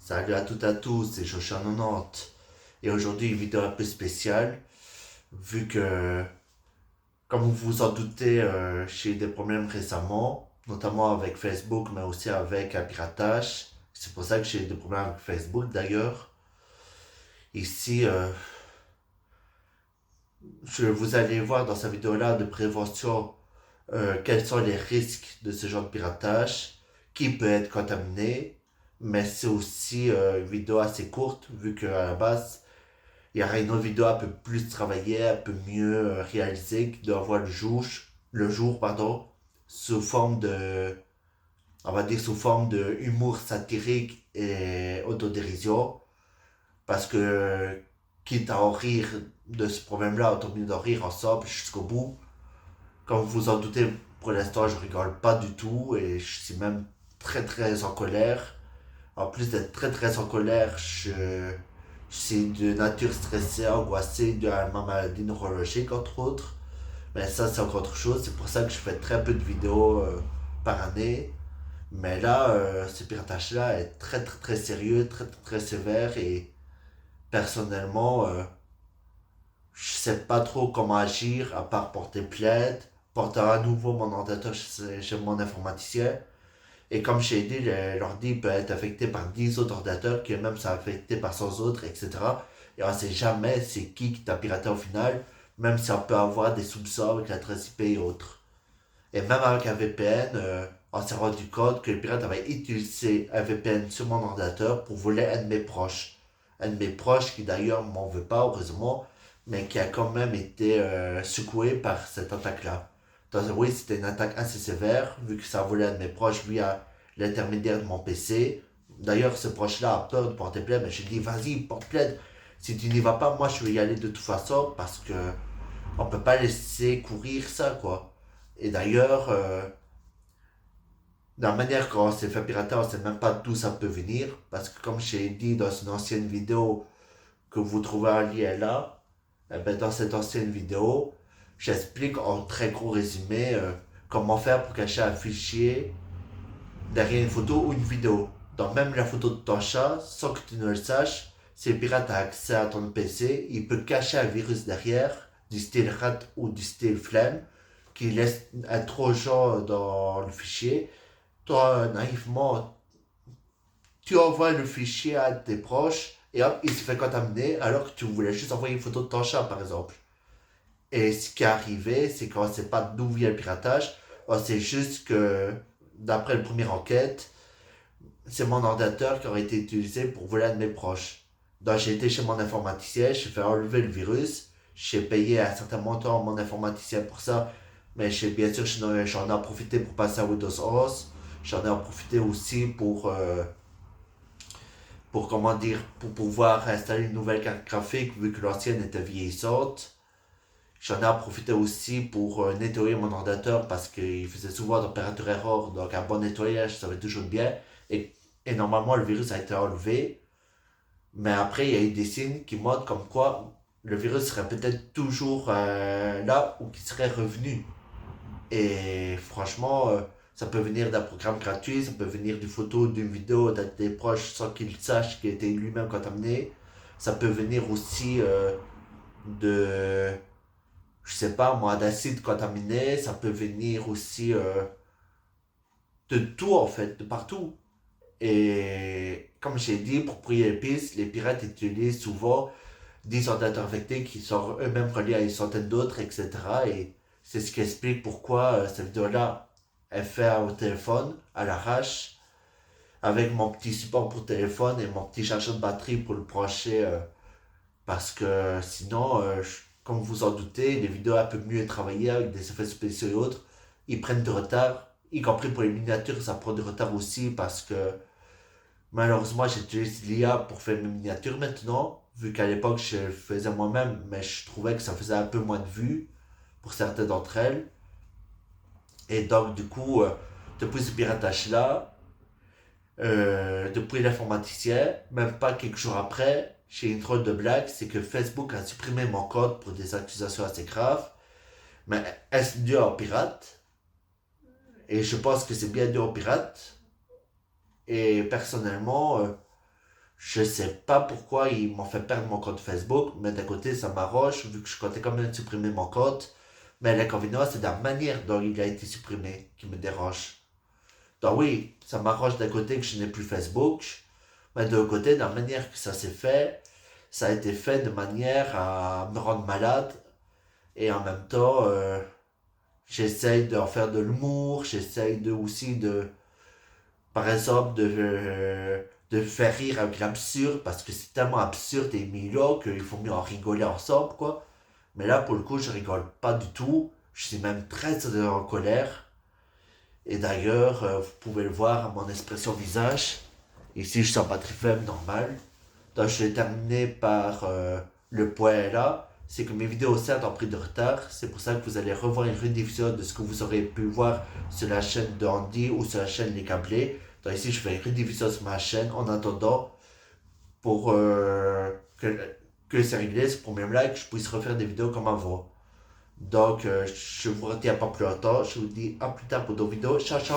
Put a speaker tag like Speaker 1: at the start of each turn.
Speaker 1: Salut à toutes et à tous, c'est Joshua90. Et aujourd'hui, une vidéo un peu spéciale, vu que, comme vous vous en doutez, j'ai eu des problèmes récemment, notamment avec Facebook, mais aussi avec un piratage. C'est pour ça que j'ai eu des problèmes avec Facebook d'ailleurs. Ici, vous allez voir dans cette vidéo-là de prévention quels sont les risques de ce genre de piratage, qui peut être contaminé, mais c'est aussi une vidéo assez courte, vu qu'à la base, il y aura une autre vidéo un peu plus travaillée, un peu mieux réalisée, qui doit voir le jour, pardon, sous forme de, on va dire sous forme de humour satirique et autodérision, parce que quitte à en rire de ce problème-là, autant mieux d'en rire ensemble jusqu'au bout. Comme vous vous en doutez, pour l'instant, je rigole pas du tout et je suis même très très en colère. En plus d'être très très en colère, je suis de nature stressée, angoissée de ma maladie neurologique, entre autres. Mais ça, c'est encore autre chose. C'est pour ça que je fais très peu de vidéos par année. Mais là, ce piratage-là est très très très sérieux, très très très sévère et personnellement, je sais pas trop comment agir à part porter plainte, porter à nouveau mon ordinateur chez mon informaticien. Et comme j'ai dit, l'ordi peut être affecté par 10 autres ordinateurs, qui même sont affectés par 100 autres, etc. Et on sait jamais c'est qui t'a piraté au final, même si on peut avoir des soupçons avec l'adresse IP et autres. Et même avec un VPN, on s'est rendu compte que le pirate avait utilisé un VPN sur mon ordinateur pour voler un de mes proches. Un de mes proches qui d'ailleurs m'en veut pas, heureusement, mais qui a quand même été secoué par cette attaque-là. Donc oui, c'était une attaque assez sévère, vu que ça a volé un de mes proches via l'intermédiaire de mon PC. D'ailleurs, ce proche-là a peur de porter plainte, mais je lui dis, vas-y, porte plainte. Si tu n'y vas pas, moi je vais y aller de toute façon, parce que on peut pas laisser courir ça, quoi. Et d'ailleurs, de la manière qu'on s'est fait pirater, on sait même pas d'où ça peut venir. Parce que comme j'ai dit dans une ancienne vidéo que vous trouvez en lien là, eh ben, dans cette ancienne vidéo, j'explique en très gros résumé comment faire pour cacher un fichier derrière une photo ou une vidéo. Donc même la photo de ton chat, sans que tu ne le saches, si le pirate a accès à ton PC, il peut cacher un virus derrière, du style rat ou du style flemme, qui laisse un trojan dans le fichier. Toi, naïvement, tu envoies le fichier à tes proches et hop, il se fait contaminer alors que tu voulais juste envoyer une photo de ton chat, par exemple. Et ce qui est arrivé, c'est qu'on ne sait pas d'où vient le piratage. On sait juste que, d'après la première enquête, c'est mon ordinateur qui aurait été utilisé pour voler un de mes proches. Donc j'ai été chez mon informaticien, j'ai fait enlever le virus, j'ai payé un certain montant à mon informaticien pour ça, mais bien sûr j'en ai profité pour passer à Windows 11, j'en ai profité aussi pour comment dire, pour pouvoir installer une nouvelle carte graphique vu que l'ancienne était vieillissante. J'en ai profité aussi pour nettoyer mon ordinateur parce qu'il faisait souvent température erreur, donc un bon nettoyage ça va toujours bien. Et, et normalement le virus a été enlevé, mais après il y a eu des signes qui montrent comme quoi le virus serait peut-être toujours là ou qu'il serait revenu. Et franchement, ça peut venir d'un programme gratuit, ça peut venir d'une photo, d'une vidéo d'un des proches sans qu'il sache qu'il a été lui-même contaminé. Ça peut venir aussi de, je sais pas moi, d'acide contaminé. Ça peut venir aussi de tout en fait, de partout. Et comme j'ai dit, pour prier les pistes, les pirates utilisent souvent des ordinateurs infectés qui sont eux-mêmes reliés à une centaine d'autres, etc. Et c'est ce qui explique pourquoi cette vidéo-là est faite au téléphone, à l'arrache, avec mon petit support pour téléphone et mon petit chargeur de batterie pour le brancher. Parce que sinon, comme vous en doutez, les vidéos un peu mieux travaillées avec des effets spéciaux et autres, ils prennent du retard. Y compris pour les miniatures, ça prend du retard aussi parce que malheureusement, j'utilise l'IA pour faire mes miniatures maintenant, vu qu'à l'époque, je le faisais moi-même, mais je trouvais que ça faisait un peu moins de vues pour certaines d'entre elles. Et donc, du coup, depuis ce piratage-là, depuis l'informaticien, même pas quelques jours après, j'ai une drôle de blague, c'est que Facebook a supprimé mon code pour des accusations assez graves. Mais est-ce dû aux pirates? Et je pense que c'est bien dû aux pirates. Et personnellement, Je sais pas pourquoi ils m'ont fait perdre mon compte Facebook, mais d'un côté ça m'arrange vu que je comptais quand même supprimer mon compte. Mais l'inconvénient c'est la manière dont il a été supprimé qui me dérange. Donc oui, ça m'arrange d'un côté que je n'ai plus Facebook, mais de l'autre côté, la manière que ça s'est fait, ça a été fait de manière à me rendre malade et en même temps, j'essaye d'en faire de l'humour, j'essaye de, aussi de, par exemple, de faire rire avec l'absurde parce que c'est tellement absurde et mignon qu'il faut mieux en rigoler ensemble, quoi. Mais là, pour le coup, je rigole pas du tout. Je suis même très en colère. Et d'ailleurs, vous pouvez le voir à mon expression visage. Ici, je suis en batterie faible, normal. Donc, je vais terminer par le point là. C'est que mes vidéos certes ont pris de retard. C'est pour ça que vous allez revoir une rediffusion de ce que vous aurez pu voir sur la chaîne de Andy ou sur la chaîne Les Câblés. Donc ici, je fais une rediffusion sur ma chaîne en attendant pour que c'est réglé ce problème là et que je puisse refaire des vidéos comme avant. Donc, je vous retiens pas plus longtemps. Je vous dis à plus tard pour d'autres vidéos. Ciao, ciao.